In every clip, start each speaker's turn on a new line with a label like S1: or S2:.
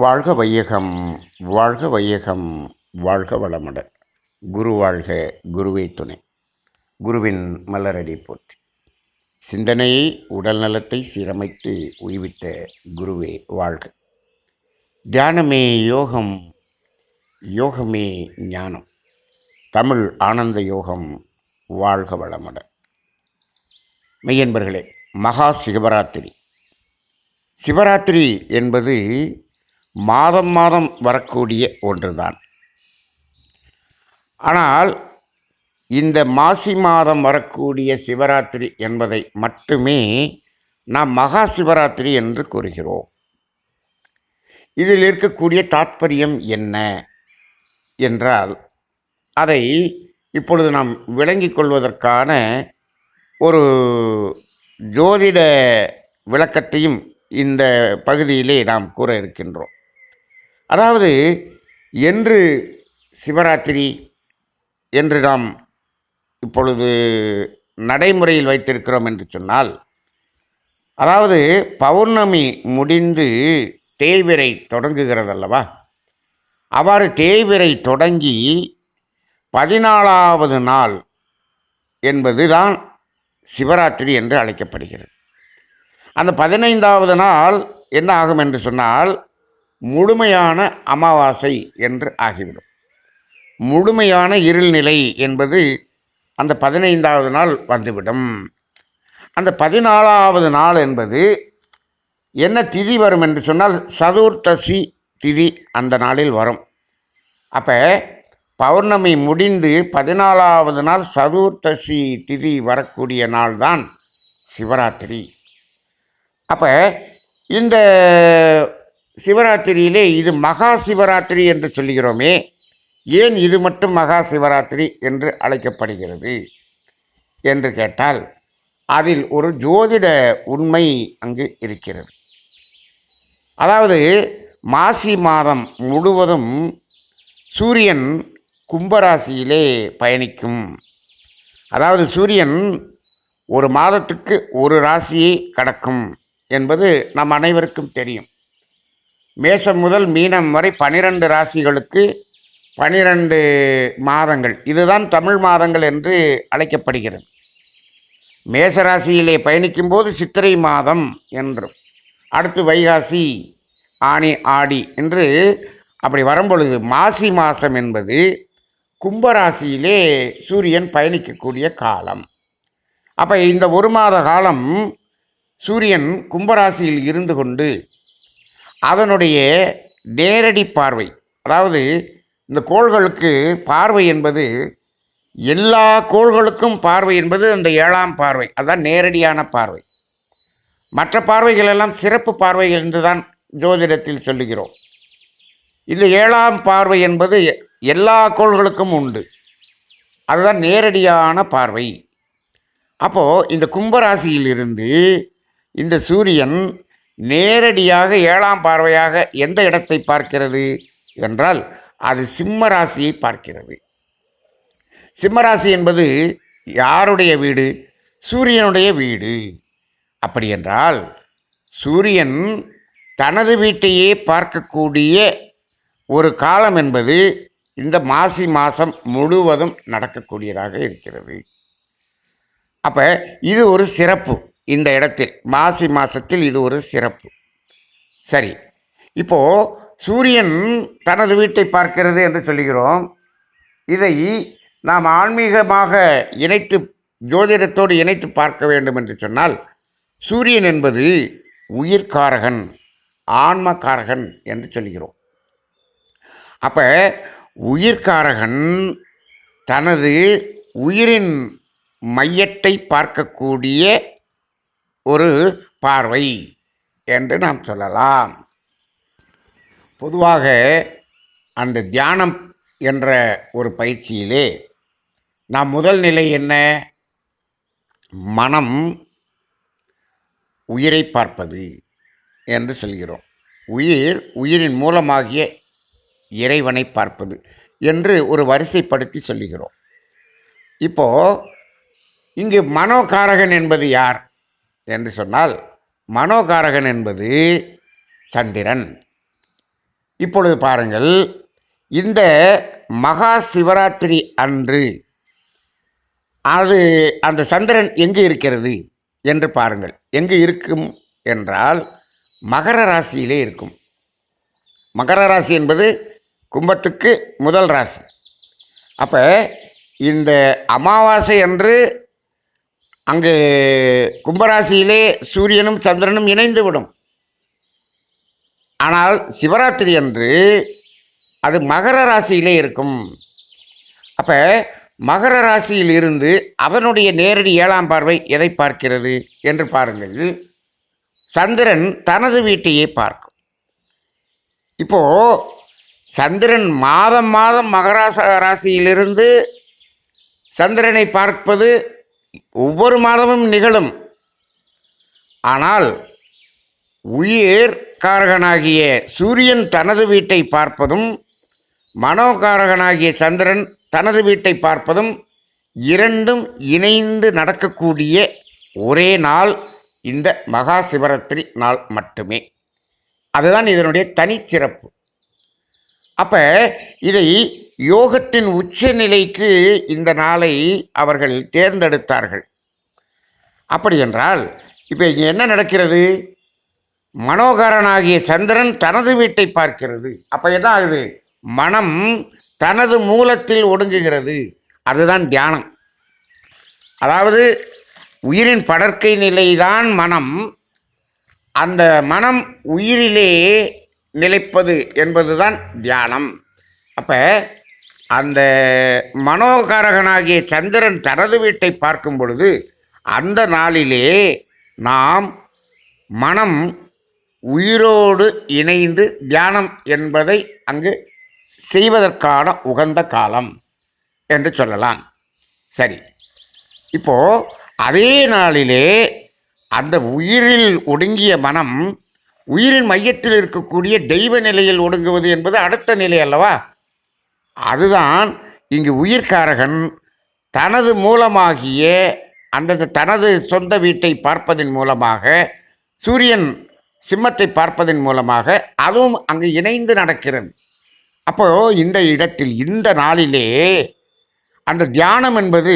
S1: வாழ்க வையகம், வாழ்க வையகம், வாழ்க வளமுடன். குரு வாழ்க, குருவே துணை. குருவின் மலரடி போற்றி. சிந்தனையை உடல் நலத்தை சீரமைத்து உய்விட்ட குருவே வாழ்க. தியானமே யோகம், யோகமே ஞானம். தமிழ் ஆனந்த யோகம். வாழ்க வளமுடன். மெய்யன்பர்களே, மகா சிவராத்திரி. சிவராத்திரி என்பது மாதம் மாதம் வரக்கூடிய ஒன்றுதான். ஆனால் இந்த மாசி மாதம் வரக்கூடிய சிவராத்திரி என்பதை மட்டுமே நாம் மகா சிவராத்திரி என்று கூறுகிறோம். இதில் இருக்கக்கூடிய தாத்பரியம் என்ன என்றால், அதை இப்பொழுது நாம் விளங்கிக் கொள்வதற்கான ஒரு ஜோதிட விளக்கத்தையும் இந்த பகுதியிலே நாம் கூற இருக்கின்றோம். அதாவது, என்று சிவராத்திரி என்று நாம் இப்பொழுது நடைமுறையில் வைத்திருக்கிறோம் என்று சொன்னால், அதாவது பௌர்ணமி முடிந்து தேய்பிறை தொடங்குகிறதல்லவா, அவ்வாறு தேய்பிறை தொடங்கி 14வது நாள் என்பதுதான் சிவராத்திரி என்று அழைக்கப்படுகிறது. அந்த 15வது நாள் என்ன ஆகும் என்று சொன்னால், முழுமையான அமாவாசை என்று ஆகிவிடும். முழுமையான இருள்நிலை என்பது அந்த 15வது நாள் வந்துவிடும். அந்த 14வது நாள் என்பது என்ன திதி வரும் என்று சொன்னால், சதுர்த்தசி திதி அந்த நாளில் வரும். அப்போ பௌர்ணமி முடிந்து 14வது நாள் சதுர்த்தசி திதி வரக்கூடிய நாள்தான் சிவராத்திரி. அப்போ இந்த சிவராத்திரியிலே இது மகா சிவராத்திரி என்று சொல்லுகிறோமே, ஏன் இது மட்டும் மகா சிவராத்திரி என்று அழைக்கப்படுகிறது என்று கேட்டால், அதில் ஒரு ஜோதிட உண்மை அங்கு இருக்கிறது. அதாவது மாசி மாதம் முழுவதும் சூரியன் கும்பராசியிலே பயணிக்கும். அதாவது சூரியன் ஒரு மாதத்துக்கு ஒரு ராசியை கடக்கும் என்பது நம் அனைவருக்கும் தெரியும். மேஷம் முதல் மீனம் வரை 12 ராசிகளுக்கு 12 மாதங்கள். இதுதான் தமிழ் மாதங்கள் என்று அழைக்கப்படுகிறது. மேசராசியிலே பயணிக்கும் போது சித்திரை மாதம் என்றும், அடுத்து வைகாசி, ஆனி, ஆடி என்று அப்படி வரும்பொழுது மாசி மாதம் என்பது கும்பராசியிலே சூரியன் பயணிக்கக்கூடிய காலம். அப்போ இந்த ஒரு மாத காலம் சூரியன் கும்பராசியில் இருந்து கொண்டு அதனுடைய நேரடி பார்வை, அதாவது இந்த கோள்களுக்கு பார்வை என்பது, எல்லா கோள்களுக்கும் பார்வை என்பது அந்த 7ஆம் பார்வை, அதுதான் நேரடியான பார்வை. மற்ற பார்வைகள் எல்லாம் சிறப்பு பார்வைகள் என்றுதான் ஜோதிடத்தில் சொல்லுகிறோம். இந்த 7ஆம் பார்வை என்பது எல்லா கோள்களுக்கும் உண்டு, அதுதான் நேரடியான பார்வை. அப்போது இந்த கும்பராசியிலிருந்து இந்த சூரியன் நேரடியாக 7ஆம் பார்வையாக எந்த இடத்தை பார்க்கிறது என்றால், அது சிம்ம ராசியை பார்க்கிறது. சிம்மராசி என்பது யாருடைய வீடு? சூரியனுடைய வீடு. அப்படி என்றால் சூரியன் தனது வீட்டையே பார்க்கக்கூடிய ஒரு காலம் என்பது இந்த மாசி மாதம் முழுவதும் நடக்கக்கூடியதாக இருக்கிறது. அப்போ இது ஒரு சிறப்பு. இந்த இடத்தில் மாசி மாதத்தில் இது ஒரு சிறப்பு. சரி, இப்போது சூரியன் தனது வீட்டை பார்க்கிறது என்று சொல்லுகிறோம். இதை நாம் ஆன்மீகமாக இணைத்து, ஜோதிடத்தோடு இணைத்து பார்க்க வேண்டும் என்று சொன்னால், சூரியன் என்பது உயிர்காரகன், ஆன்மகாரகன் என்று சொல்கிறோம். அப்போ உயிர்காரகன் தனது உயிரின் மையத்தை பார்க்கக்கூடிய ஒரு பார்வை என்று நாம் சொல்லலாம். பொதுவாக அந்த தியானம் என்ற ஒரு பயிற்சியிலே நாம் முதல் நிலை என்ன? மனம் உயிரை பார்ப்பது என்று சொல்கிறோம். உயிரின் மூலமாகிய இறைவனை பார்ப்பது என்று ஒரு வரிசைப்படுத்தி சொல்லுகிறோம். இப்போது இங்கு மனோகாரகன் என்பது யார் என்று சொன்னால், மனோகாரகன் என்பது சந்திரன். இப்பொழுது பாருங்கள், இந்த மகா சிவராத்திரி அன்று அந்த சந்திரன் எங்கு இருக்கிறது என்று பாருங்கள். எங்கு இருக்கும் என்றால் மகர ராசியிலே இருக்கும். மகர ராசி என்பது கும்பத்துக்கு முதல் ராசி. அப்போ இந்த அமாவாசை அன்று அங்கு கும்பராசியிலே சூரியனும் சந்திரனும் இணைந்து விடும். ஆனால் சிவராத்திரி அன்று அது மகர ராசியிலே இருக்கும். அப்போ மகர ராசியில் இருந்து அதனுடைய நேரடி 7ஆம் பார்வை எதை பார்க்கிறது என்று பாருங்கள். சந்திரன் தனது வீட்டையே பார்க்கும். இப்போ சந்திரன் மாதம் மாதம் மகர ராசியிலிருந்து சந்திரனை பார்ப்பது ஒவ்வொரு மாதமும் நிகழும். ஆனால் உயிர் காரகனாகிய சூரியன் தனது வீட்டை பார்ப்பதும் மனோகாரகனாகிய சந்திரன் தனது வீட்டை பார்ப்பதும் இரண்டும் இணைந்து நடக்கக்கூடிய ஒரே நாள் இந்த மகா சிவராத்திரி நாள் மட்டுமே. அதுதான் இதனுடைய தனிச்சிறப்பு. அப்போ இதை யோகத்தின் உச்ச நிலைக்கு இந்த நாளை அவர்கள் தேர்ந்தெடுத்தார்கள். அப்படி என்றால் இப்போ இங்கே என்ன நடக்கிறது? மனோகரனாகிய சந்திரன் தனது வீட்டை பார்க்கிறது. அப்போ என்ன ஆகுது? மனம் தனது மூலத்தில் ஒடுங்குகிறது. அதுதான் தியானம். அதாவது உயிரின் படற்கை நிலைதான் மனம். அந்த மனம் உயிரிலே நிலைப்பது என்பதுதான் தியானம். அப்போ அந்த மனோகாரகனாகிய சந்திரன் தனது வீட்டை பார்க்கும் பொழுது அந்த நாளிலே நாம் மனம் உயிரோடு இணைந்து தியானம் என்பதை அங்கு செய்வதற்கான உகந்த காலம் என்று சொல்லலாம். சரி, இப்போது அதே நாளிலே அந்த உயிரில் ஒடுங்கிய மனம் உயிரின் மையத்தில் இருக்கக்கூடிய தெய்வ நிலையில் ஒடுங்குவது என்பது அடுத்த நிலை அல்லவா? அதுதான் இங்கு உயிர்காரகன் தனது மூலமாகிய அந்த தனது சொந்த வீட்டை பார்ப்பதன் மூலமாக, சூரியன் சிம்மத்தை பார்ப்பதன் மூலமாக அதுவும் அங்கு இணைந்து நடக்கிறது. அப்போது இந்த இடத்தில் இந்த நாளிலே அந்த தியானம் என்பது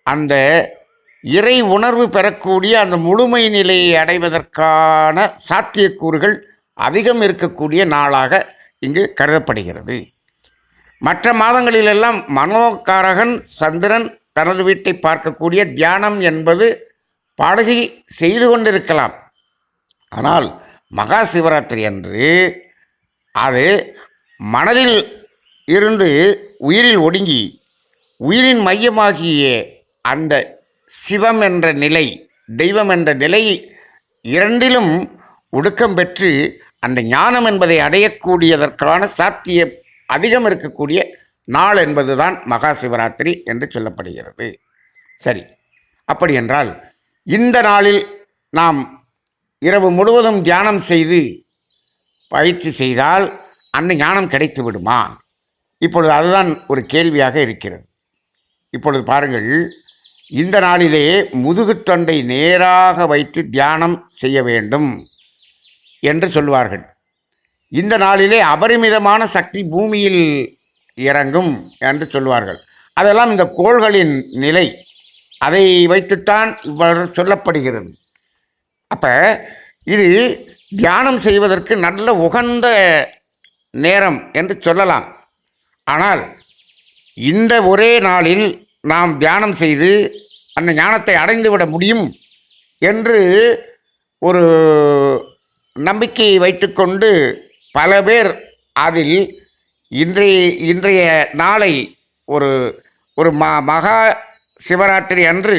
S1: அந்த இறை உணர்வு பெறக்கூடிய அந்த முழுமை நிலையை அடைவதற்கான சாத்தியக்கூறுகள் அதிகம் இருக்கக்கூடிய நாளாக இங்கு கருதப்படுகிறது. மற்ற மாதங்களிலெல்லாம் மனோகாரகன் சந்திரன் தனது வீட்டை பார்க்கக்கூடிய தியானம் என்பது பாடகை செய்து கொண்டிருக்கலாம். ஆனால் மகா சிவராத்திரி அன்று அது மனதில் இருந்து உயிரில் ஒடுங்கி உயிரின் மையமாகிய அந்த சிவம் என்ற நிலை, தெய்வம் என்ற நிலை இரண்டிலும் ஒடுக்கம் பெற்று அந்த ஞானம் என்பதை அடையக்கூடியதற்கான சாத்தியம் அதிகம் இருக்கக்கூடிய நாள் என்பதுதான் மகா சிவராத்திரி என்று சொல்லப்படுகிறது. சரி, அப்படி என்றால் இந்த நாளில் நாம் இரவு முழுவதும் தியானம் செய்து பயிற்சி செய்தால் அந்த ஞானம் கிடைத்து விடுமா? இப்பொழுது அதுதான் ஒரு கேள்வியாக இருக்கிறது. இப்பொழுது பாருங்கள், இந்த நாளிலே முதுகுத்தொண்டை நேராக வைத்து தியானம் செய்ய வேண்டும் என்று சொல்வார்கள். இந்த நாளிலே அபரிமிதமான சக்தி பூமியில் இறங்கும் என்று சொல்வார்கள். அதெல்லாம் இந்த கோள்களின் நிலை, அதை வைத்துத்தான் இவ்வாறு சொல்லப்படுகிறது. அப்போ இது தியானம் செய்வதற்கு நல்ல உகந்த நேரம் என்று சொல்லலாம். ஆனால் இந்த ஒரே நாளில் நாம் தியானம் செய்து அந்த ஞானத்தை அடைந்துவிட முடியும் என்று ஒரு நம்பிக்கையை வைத்துக்கொண்டு பல பேர் அதில் இன்றைய நாளை ஒரு மகா சிவராத்திரி அன்று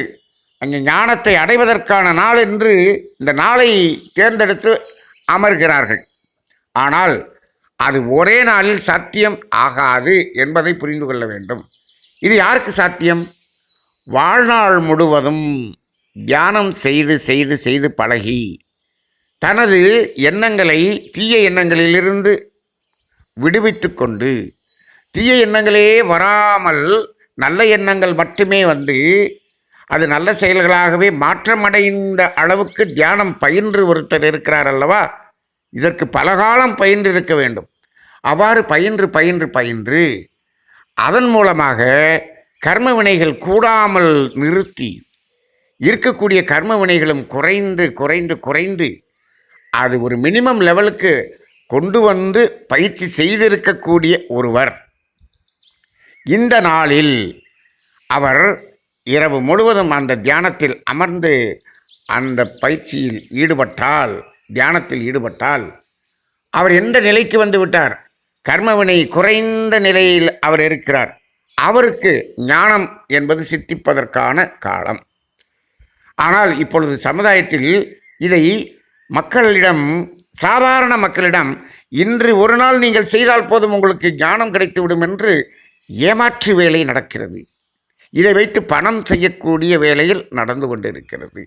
S1: அந்த ஞானத்தை அடைவதற்கான நாள் என்று இந்த நாளை தேர்ந்தெடுத்து அமர்கிறார்கள். ஆனால் அது ஒரே நாளில் சாத்தியம் ஆகாது என்பதை புரிந்து கொள்ள வேண்டும். இது யாருக்கு சாத்தியம்? வாழ்நாள் முழுவதும் தியானம் செய்து செய்து செய்து பழகி தனது எண்ணங்களை தீய எண்ணங்களிலிருந்து விடுவித்து கொண்டு தீய எண்ணங்களே வராமல் நல்ல எண்ணங்கள் மட்டுமே வந்து அது நல்ல செயல்களாகவே மாற்றமடைந்த அளவுக்கு தியானம் பயின்று ஒருத்தர் இருக்கிறார் அல்லவா? இதற்கு பலகாலம் பயின்றிருக்க வேண்டும். அவ்வாறு பயின்று அதன் மூலமாக கர்ம வினைகள் கூடாமல் நிறுத்தி இருக்கக்கூடிய கர்ம வினைகளும் குறைந்து அது ஒரு மினிமம் லெவலுக்கு கொண்டு வந்து பயிற்சி செய்திருக்கக்கூடிய ஒருவர் இந்த நாளில் அவர் இரவு முழுவதும் அந்த தியானத்தில் அமர்ந்து அந்த பயிற்சியில் தியானத்தில் ஈடுபட்டால் அவர் எந்த நிலைக்கு வந்து விட்டார்? கர்மவினை குறைந்த நிலையில் அவர் இருக்கிறார். அவருக்கு ஞானம் என்பது சித்திப்பதற்கான காலம். ஆனால் இப்பொழுது சமுதாயத்தில் இதை சாதாரண மக்களிடம் இன்று ஒரு நாள் நீங்கள் செய்தால் போதும் உங்களுக்கு ஞானம் கிடைத்துவிடும் என்று ஏமாற்று வேலை நடக்கிறது. இதை வைத்து பணம் செய்யக்கூடிய வேலையில் நடந்து கொண்டிருக்கிறது.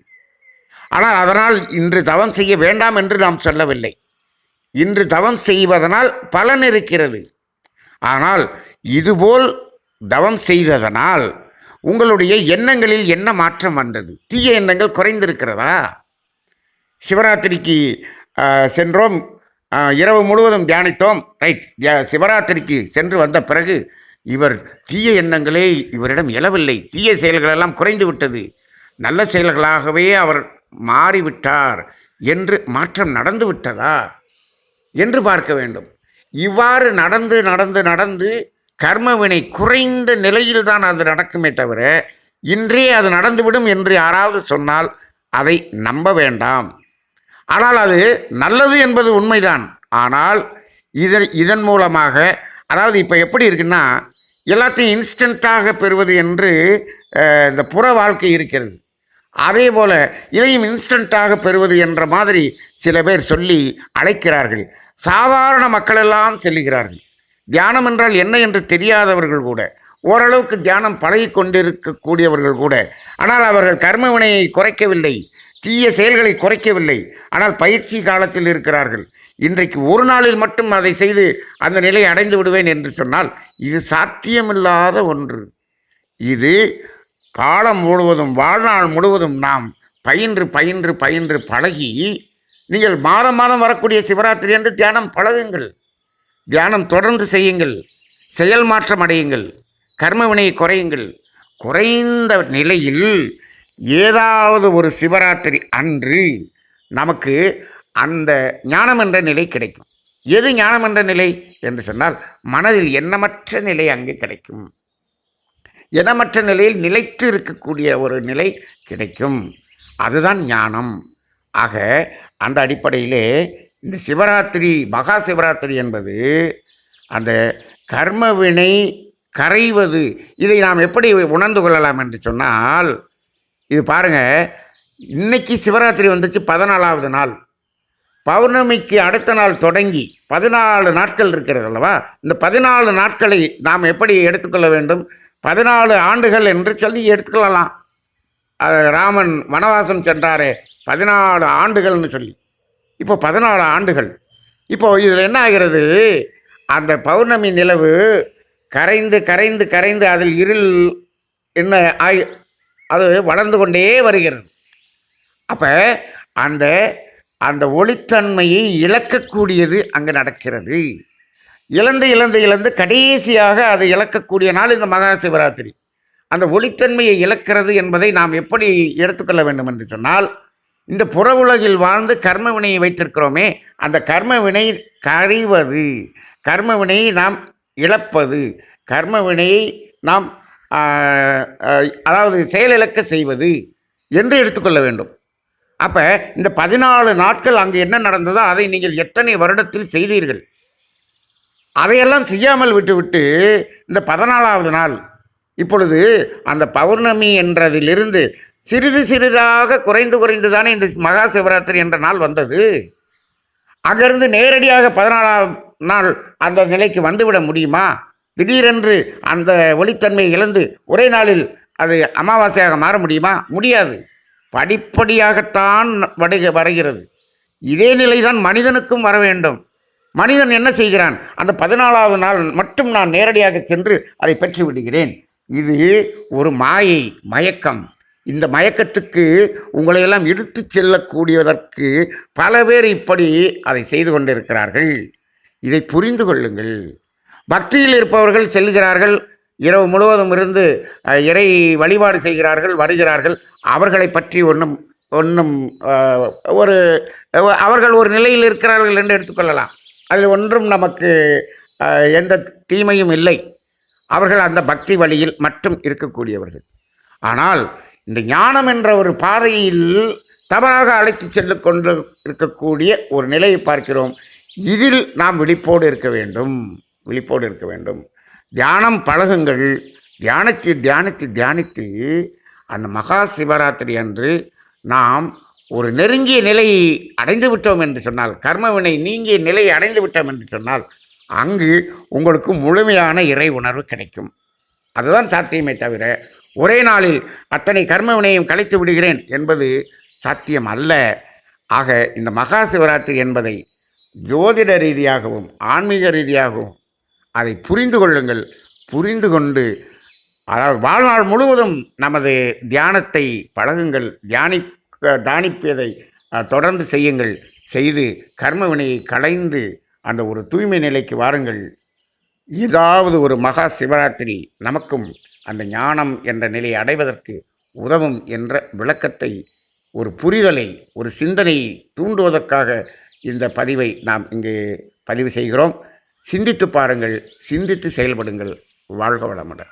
S1: ஆனால் அதனால் இன்று தவம் செய்ய வேண்டாம் என்று நாம் சொல்லவில்லை. இன்று தவம் செய்வதனால் பலன் இருக்கிறது. ஆனால் இதுபோல் தவம் செய்ததனால் உங்களுடைய எண்ணங்களில் என்ன மாற்றம் வந்தது? தீய எண்ணங்கள் குறைந்திருக்கிறதா? சிவராத்திரிக்கு சென்றோம், இரவு முழுவதும் தியானித்தோம், ரைட். சிவராத்திரிக்கு சென்று வந்த பிறகு இவர் தீய எண்ணங்களே இவரிடம் எழவில்லை, தீய செயல்களெல்லாம் குறைந்து விட்டது, நல்ல செயல்களாகவே அவர் மாறிவிட்டார் என்று மாற்றம் நடந்து விட்டதா என்று பார்க்க வேண்டும். இவ்வாறு நடந்து கர்மவினை குறைந்த நிலையில்தான் அது நடக்குமே தவிர இன்றே அது நடந்துவிடும் என்று யாராவது சொன்னால் அதை நம்ப வேண்டாம். ஆனால் அது நல்லது என்பது உண்மைதான். ஆனால் இதன் மூலமாக, அதாவது இப்போ எப்படி இருக்குன்னா, எல்லாத்தையும் இன்ஸ்டண்ட்டாக பெறுவது என்று இந்த புற வாழ்க்கை இருக்கிறது. அதே போல் இதையும் இன்ஸ்டண்ட்டாக பெறுவது என்ற மாதிரி சில பேர் சொல்லி அழைக்கிறார்கள். சாதாரண மக்களெல்லாம் செல்லுகிறார்கள். தியானம் என்றால் என்ன என்று தெரியாதவர்கள் கூட, ஓரளவுக்கு தியானம் பழகி கொண்டிருக்கக்கூடியவர்கள் கூட, ஆனால் அவர்கள் கர்ம வினையை குறைக்கவில்லை, தீய செயல்களை குறைக்கவில்லை, ஆனால் பயிற்சி காலத்தில் இருக்கிறார்கள். இன்றைக்கு ஒரு நாளில் மட்டும் அதை செய்து அந்த நிலையை அடைந்து விடுவேன் என்று சொன்னால் இது சாத்தியமில்லாத ஒன்று. இது காலம் முழுவதும், வாழ்நாள் முழுவதும் நாம் பயின்று பழகி, நீங்கள் மாதம் வரக்கூடிய சிவராத்திரி என்று தியானம் பழகுங்கள், தியானம் தொடர்ந்து செய்யுங்கள், செயல் மாற்றம் அடையுங்கள், கர்மவினையை குறையுங்கள். குறைந்த நிலையில் ஏதாவது ஒரு சிவராத்திரி அன்று நமக்கு அந்த ஞானம் என்ற நிலை கிடைக்கும். எது ஞானம் என்ற நிலை என்று சொன்னால், மனதில் எண்ணமற்ற நிலை அங்கே கிடைக்கும். எண்ணமற்ற நிலையில் நிலைத்து இருக்கக்கூடிய ஒரு நிலை கிடைக்கும். அதுதான் ஞானம். ஆக அந்த அடிப்படையிலே இந்த சிவராத்திரி, மகா சிவராத்திரி என்பது அந்த கர்மவினை கரைவது. இதை நாம் எப்படி உணர்ந்து கொள்ளலாம் என்று சொன்னால், இது பாருங்கள், இன்னைக்கு சிவராத்திரி வந்துச்சு, 14வது நாள். பௌர்ணமிக்கு அடுத்த நாள் தொடங்கி 14 நாட்கள் இருக்கிறது அல்லவா? இந்த 14 நாட்களை நாம் எப்படி எடுத்துக்கொள்ள வேண்டும்? 14 ஆண்டுகள் என்று சொல்லி எடுத்துக்கொள்ளலாம். ராமன் வனவாசம் சென்றாரே, 14 ஆண்டுகள்னு சொல்லி. இப்போ 14 ஆண்டுகள். இப்போ இதில் என்ன ஆகிறது? அந்த பௌர்ணமி நிலவு கரைந்து அதில் இருள் என்ன அது வளர்ந்து கொண்டே வருகிறது. அப்போ அந்த ஒளித்தன்மையை இழக்கக்கூடியது அங்கே நடக்கிறது. இழந்து கடைசியாக அது இழக்கக்கூடிய நாள் இந்த மகா சிவராத்திரி. அந்த ஒளித்தன்மையை இழக்கிறது என்பதை நாம் எப்படி எடுத்துக்கொள்ள வேண்டும் என்று சொன்னால், இந்த புற உலகில் வாழ்ந்து கர்ம வினையை வைத்திருக்கிறோமே, அந்த கர்ம வினை கழிவது, கர்ம வினையை நாம் இழப்பது, கர்ம வினையை நாம் அதாவது செயலிழக்க செய்வது என்று எடுத்துக்கொள்ள வேண்டும். அப்போ இந்த 14 நாட்கள் அங்கு என்ன நடந்ததோ அதை நீங்கள் எத்தனை வருடத்தில் செய்தீர்கள்? அதையெல்லாம் செய்யாமல் விட்டுவிட்டு இந்த 14வது நாள் இப்பொழுது அந்த பௌர்ணமி என்றதிலிருந்து சிறிதாக குறைந்து தானே இந்த மகா சிவராத்திரி என்ற நாள் வந்தது. அங்கிருந்து நேரடியாக 14ஆம் நாள் அந்த நிலைக்கு வந்துவிட முடியுமா? திடீரென்று அந்த ஒளித்தன்மையை இழந்து ஒரே நாளில் அது அமாவாசையாக மாற முடியுமா? முடியாது. படிப்படியாகத்தான் வருகிறது. இதே நிலைதான் மனிதனுக்கும் வர வேண்டும். மனிதன் என்ன செய்கிறான்? அந்த 14வது நாள் மட்டும் நான் நேரடியாக சென்று அதை பெற்று விடுகிறேன். இது ஒரு மயக்கம். இந்த மயக்கத்துக்கு உங்களை எல்லாம் இழுத்துச் செல்லக்கூடியதற்கு பல பேர் இப்படி அதை செய்து கொண்டிருக்கிறார்கள். இதை புரிந்து கொள்ளுங்கள். பக்தியில் இருப்பவர்கள் செல்கிறார்கள், இரவு முழுவதும் இருந்து இறை வழிபாடு செய்கிறார்கள், வருகிறார்கள். அவர்களை பற்றி ஒன்றும் ஒன்றும் ஒரு அவர்கள் ஒரு நிலையில் இருக்கிறார்கள் என்று எடுத்துக்கொள்ளலாம். அதில் ஒன்றும் நமக்கு எந்த தீமையும் இல்லை. அவர்கள் அந்த பக்தி வழியில் மட்டும் இருக்கக்கூடியவர்கள். ஆனால் இந்த ஞானம் என்ற ஒரு பாதையில் தவறாக அழைத்து செல்லு கொண்டு இருக்கக்கூடிய ஒரு நிலையை பார்க்கிறோம். இதில் நாம் விழிப்போடு இருக்க வேண்டும், விழிப்போடு இருக்க வேண்டும். தியானம் பழகுங்கள். தியானித்து தியானித்து தியானித்து அந்த மகா சிவராத்திரி அன்று நாம் ஒரு நெருங்கிய நிலையை அடைந்து விட்டோம் என்று சொன்னால், கர்மவினை நீங்கிய நிலையை அடைந்து விட்டோம் என்று சொன்னால், அங்கு உங்களுக்கு முழுமையான இறை உணர்வு கிடைக்கும். அதுதான் சாத்தியமே தவிர ஒரே நாளில் அத்தனை கர்மவினையும் கலைத்து விடுகிறேன் என்பது சாத்தியம் அல்ல. ஆக இந்த மகா சிவராத்திரி என்பதை ஜோதிட ரீதியாகவும் ஆன்மீக ரீதியாகவும் அதை புரிந்து கொள்ளுங்கள். புரிந்து கொண்டு அதாவது வாழ்நாள் முழுவதும் நமது தியானத்தை பழகுங்கள். தியானிப்பதை தொடர்ந்து செய்யுங்கள். செய்து கர்மவினையை களைந்து அந்த ஒரு தூய்மை நிலைக்கு வாருங்கள். ஏதாவது ஒரு மகா சிவராத்திரி நமக்கும் அந்த ஞானம் என்ற நிலையை அடைவதற்கு உதவும் என்ற விளக்கத்தை, ஒரு புரிதலை, ஒரு சிந்தனையை தூண்டுவதற்காக இந்த பதிவை நாம் இங்கே பதிவு செய்கிறோம். சிந்தித்து பாருங்கள், சிந்தித்து செயல்படுங்கள். வாழ்க வளமுடன்.